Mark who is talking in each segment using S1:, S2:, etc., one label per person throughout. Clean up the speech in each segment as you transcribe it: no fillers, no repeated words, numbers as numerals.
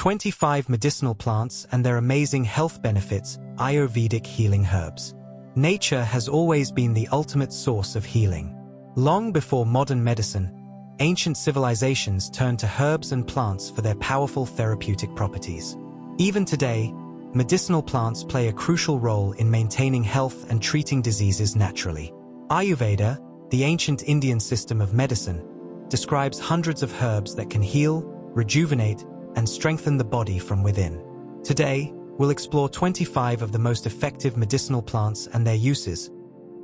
S1: 25 medicinal plants and their amazing health benefits, Ayurvedic healing herbs. Nature has always been the ultimate source of healing. Long before modern medicine, ancient civilizations turned to herbs and plants for their powerful therapeutic properties. Even today, medicinal plants play a crucial role in maintaining health and treating diseases naturally. Ayurveda, the ancient Indian system of medicine, describes hundreds of herbs that can heal, rejuvenate, and strengthen the body from within. Today, we'll explore 25 of the most effective medicinal plants and their uses,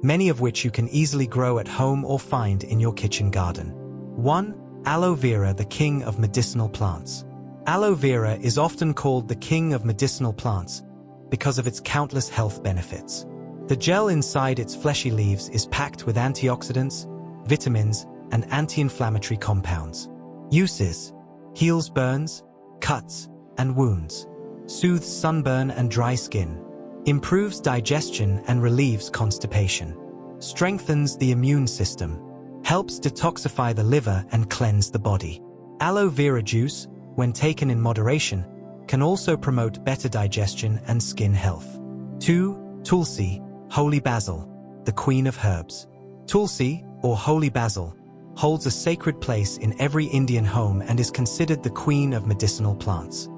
S1: many of which you can easily grow at home or find in your kitchen garden. 1. Aloe Vera, the king of medicinal plants. Aloe Vera is often called the king of medicinal plants because of its countless health benefits. The gel inside its fleshy leaves is packed with antioxidants, vitamins, and anti-inflammatory compounds. Uses: heals burns, cuts, and wounds. Soothes sunburn and dry skin. Improves digestion and relieves constipation. Strengthens the immune system. Helps detoxify the liver and cleanse the body. Aloe vera juice, when taken in moderation, can also promote better digestion and skin health. 2. Tulsi, holy basil, the queen of herbs. Tulsi, or holy basil, holds a sacred place in every Indian home and is considered the queen of medicinal plants.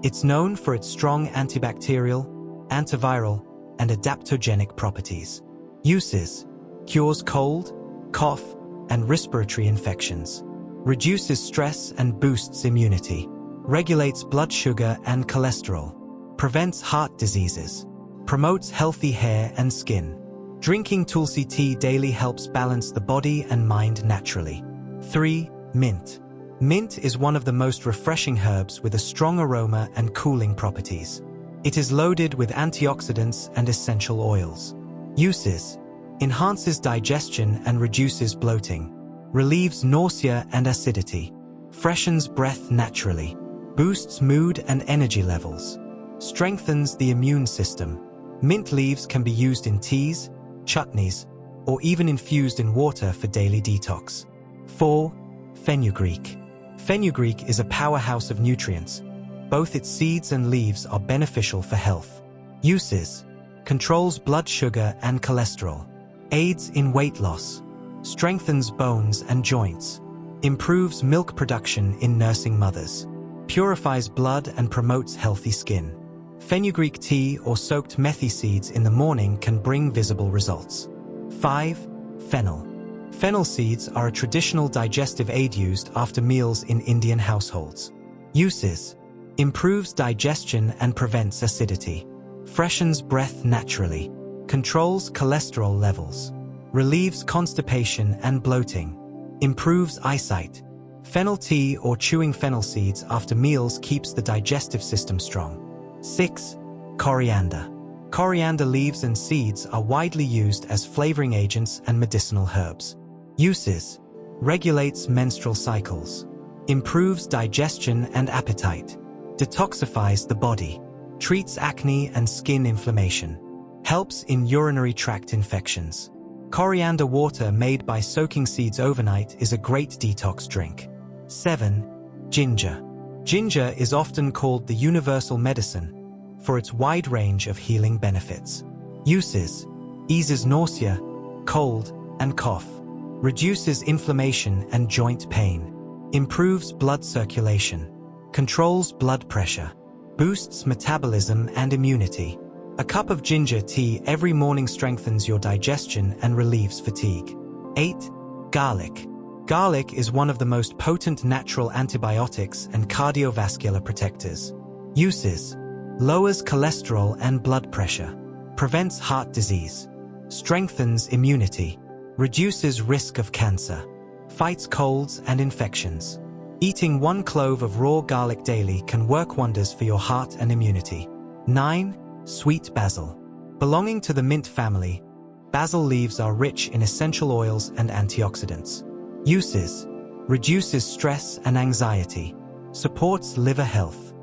S1: It's known for its strong antibacterial, antiviral, and adaptogenic properties. Uses: cures cold, cough, and respiratory infections. Reduces stress and boosts immunity. Regulates blood sugar and cholesterol. Prevents heart diseases. Promotes healthy hair and skin. Drinking Tulsi tea daily helps balance the body and mind naturally. 3. Mint. Mint is one of the most refreshing herbs with a strong aroma and cooling properties. It is loaded with antioxidants and essential oils. Uses: enhances digestion and reduces bloating. Relieves nausea and acidity. Freshens breath naturally. Boosts mood and energy levels. Strengthens the immune system. Mint leaves can be used in teas, chutneys, or even infused in water for daily detox. 4. Fenugreek. Fenugreek is a powerhouse of nutrients. Both its seeds and leaves are beneficial for health. Uses: controls blood sugar and cholesterol. Aids in weight loss. Strengthens bones and joints. Improves milk production in nursing mothers. Purifies blood and promotes healthy skin. Fenugreek tea or soaked methi seeds in the morning can bring visible results. 5. Fennel. Fennel seeds are a traditional digestive aid used after meals in Indian households. Uses: improves digestion and prevents acidity. Freshens breath naturally. Controls cholesterol levels. Relieves constipation and bloating. Improves eyesight. Fennel tea or chewing fennel seeds after meals keeps the digestive system strong. 6. Coriander. Coriander leaves and seeds are widely used as flavoring agents and medicinal herbs. Uses: regulates menstrual cycles. Improves digestion and appetite. Detoxifies the body. Treats acne and skin inflammation. Helps in urinary tract infections. Coriander water made by soaking seeds overnight is a great detox drink. 7. Ginger. Ginger is often called the universal medicine for its wide range of healing benefits. Uses: eases nausea, cold, and cough. Reduces inflammation and joint pain. Improves blood circulation. Controls blood pressure. Boosts metabolism and immunity. A cup of ginger tea every morning strengthens your digestion and relieves fatigue. 8. Garlic. Garlic is one of the most potent natural antibiotics and cardiovascular protectors. Uses: lowers cholesterol and blood pressure. Prevents heart disease. Strengthens immunity. Reduces risk of cancer. Fights colds and infections. Eating 1 clove of raw garlic daily can work wonders for your heart and immunity. 9. Sweet basil. Belonging to the mint family, basil leaves are rich in essential oils and antioxidants. Uses: reduces stress and anxiety. Supports liver health.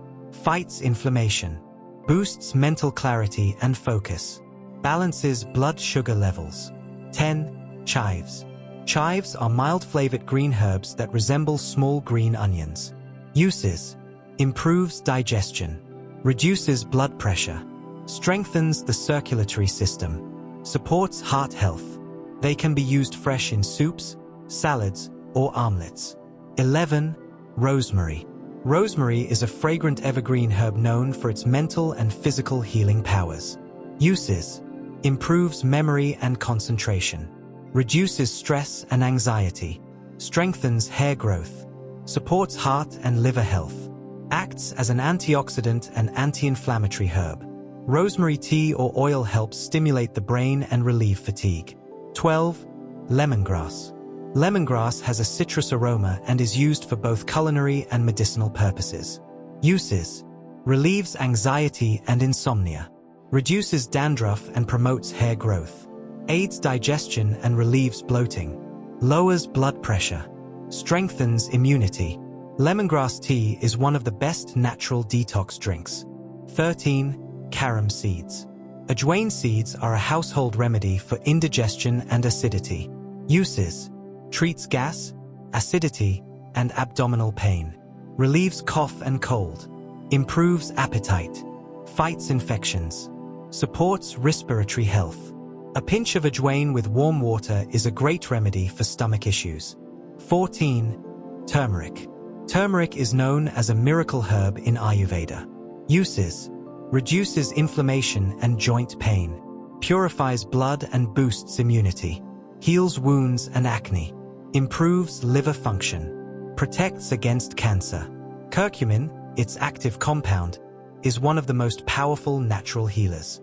S1: Fights inflammation. Boosts mental clarity and focus. Balances blood sugar levels. 10. Chives. Chives are mild-flavored green herbs that resemble small green onions. Uses: improves digestion, reduces blood pressure, strengthens the circulatory system, supports heart health. They can be used fresh in soups, salads, or omelets. 11. Rosemary. Rosemary is a fragrant evergreen herb known for its mental and physical healing powers. Uses: improves memory and concentration, reduces stress and anxiety, strengthens hair growth, supports heart and liver health, acts as an antioxidant and anti-inflammatory herb. Rosemary tea or oil helps stimulate the brain and relieve fatigue. 12. Lemongrass. Lemongrass has a citrus aroma and is used for both culinary and medicinal purposes. Uses: relieves anxiety and insomnia, reduces dandruff and promotes hair growth, aids digestion and relieves bloating, lowers blood pressure, strengthens immunity. Lemongrass tea is one of the best natural detox drinks. 13. Carom seeds. Ajwain seeds are a household remedy for indigestion and acidity. Uses: treats gas, acidity, and abdominal pain, relieves cough and cold, improves appetite, fights infections, supports respiratory health. A pinch of ajwain with warm water is a great remedy for stomach issues. 14. Turmeric. Turmeric is known as a miracle herb in Ayurveda. Uses: reduces inflammation and joint pain, purifies blood and boosts immunity, heals wounds and acne, improves liver function, protects against cancer. Curcumin, its active compound, is one of the most powerful natural healers.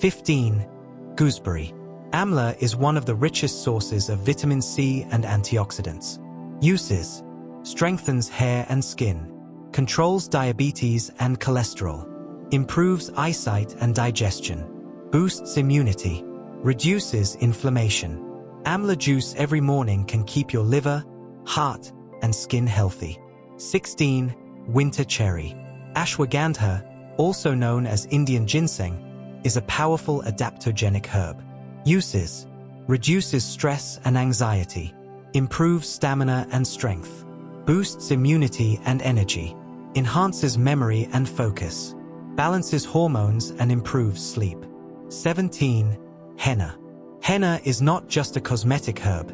S1: 15. Gooseberry. Amla is one of the richest sources of vitamin C and antioxidants. Uses: strengthens hair and skin, controls diabetes and cholesterol, improves eyesight and digestion, boosts immunity, reduces inflammation. Amla juice every morning can keep your liver, heart, and skin healthy. 16. Winter cherry. Ashwagandha, also known as Indian ginseng, is a powerful adaptogenic herb. Uses: reduces stress and anxiety, improves stamina and strength, boosts immunity and energy, enhances memory and focus, balances hormones and improves sleep. 17. Henna. Henna is not just a cosmetic herb.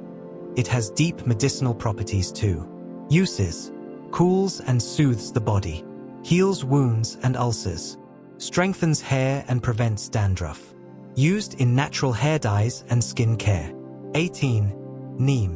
S1: It has deep medicinal properties too. Uses: cools and soothes the body, heals wounds and ulcers, strengthens hair and prevents dandruff. Used in natural hair dyes and skin care. 18. Neem.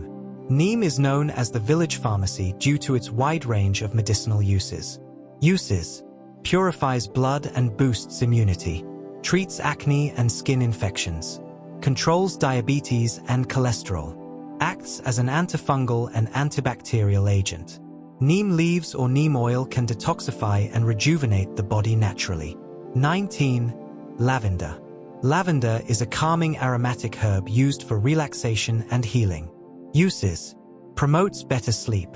S1: Neem is known as the village pharmacy due to its wide range of medicinal uses. Uses: purifies blood and boosts immunity, treats acne and skin infections, controls diabetes and cholesterol, acts as an antifungal and antibacterial agent. Neem leaves or neem oil can detoxify and rejuvenate the body naturally. 19. Lavender. Lavender is a calming aromatic herb used for relaxation and healing. Uses: promotes better sleep,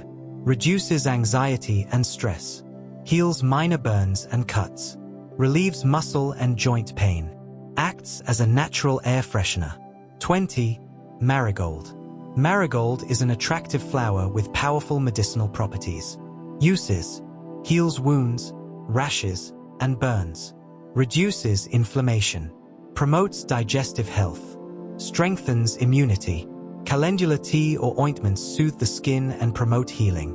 S1: reduces anxiety and stress, heals minor burns and cuts, relieves muscle and joint pain, acts as a natural air freshener. 20. Marigold. Marigold is an attractive flower with powerful medicinal properties. Uses: heals wounds, rashes, and burns, reduces inflammation, promotes digestive health, strengthens immunity. Calendula tea or ointments soothe the skin and promote healing.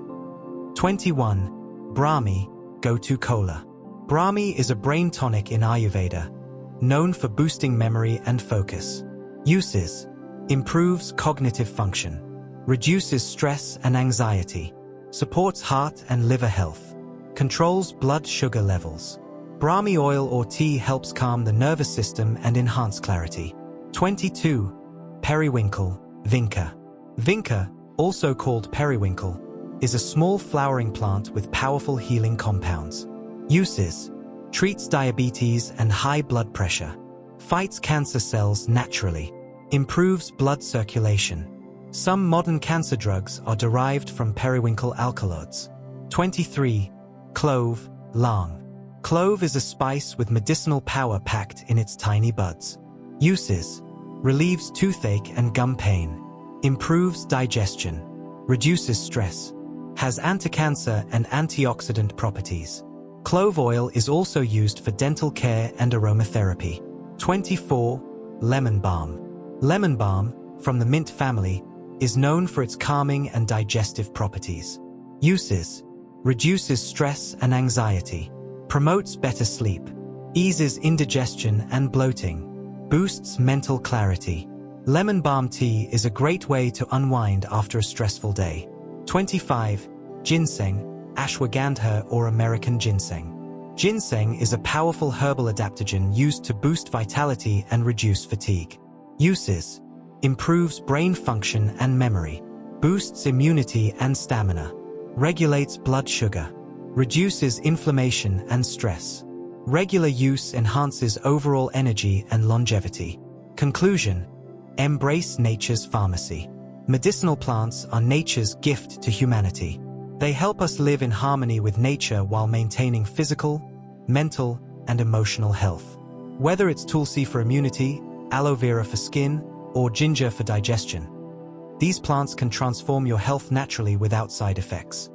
S1: 21. Brahmi, Gotu Kola. Brahmi is a brain tonic in Ayurveda, known for boosting memory and focus. Uses: improves cognitive function, reduces stress and anxiety, supports heart and liver health, controls blood sugar levels. Brahmi oil or tea helps calm the nervous system and enhance clarity. 22. Periwinkle, Vinca. Vinca, also called periwinkle, is a small flowering plant with powerful healing compounds. Uses: treats diabetes and high blood pressure, fights cancer cells naturally, improves blood circulation. Some modern cancer drugs are derived from periwinkle alkaloids. 23. Clove, Lang. Clove is a spice with medicinal power packed in its tiny buds. Uses: relieves toothache and gum pain, improves digestion, reduces stress, has anti-cancer and antioxidant properties. Clove oil is also used for dental care and aromatherapy. 24. Lemon balm. Lemon balm, from the mint family, is known for its calming and digestive properties. Uses: reduces stress and anxiety, promotes better sleep, eases indigestion and bloating, boosts mental clarity. Lemon balm tea is a great way to unwind after a stressful day. 25. Ginseng, Ashwagandha or American ginseng. Ginseng is a powerful herbal adaptogen used to boost vitality and reduce fatigue. Uses: improves brain function and memory, boosts immunity and stamina, regulates blood sugar, reduces inflammation and stress. Regular use enhances overall energy and longevity. Conclusion: embrace nature's pharmacy. Medicinal plants are nature's gift to humanity. They help us live in harmony with nature while maintaining physical, mental, and emotional health. Whether it's Tulsi for immunity, aloe vera for skin, or ginger for digestion, these plants can transform your health naturally without side effects.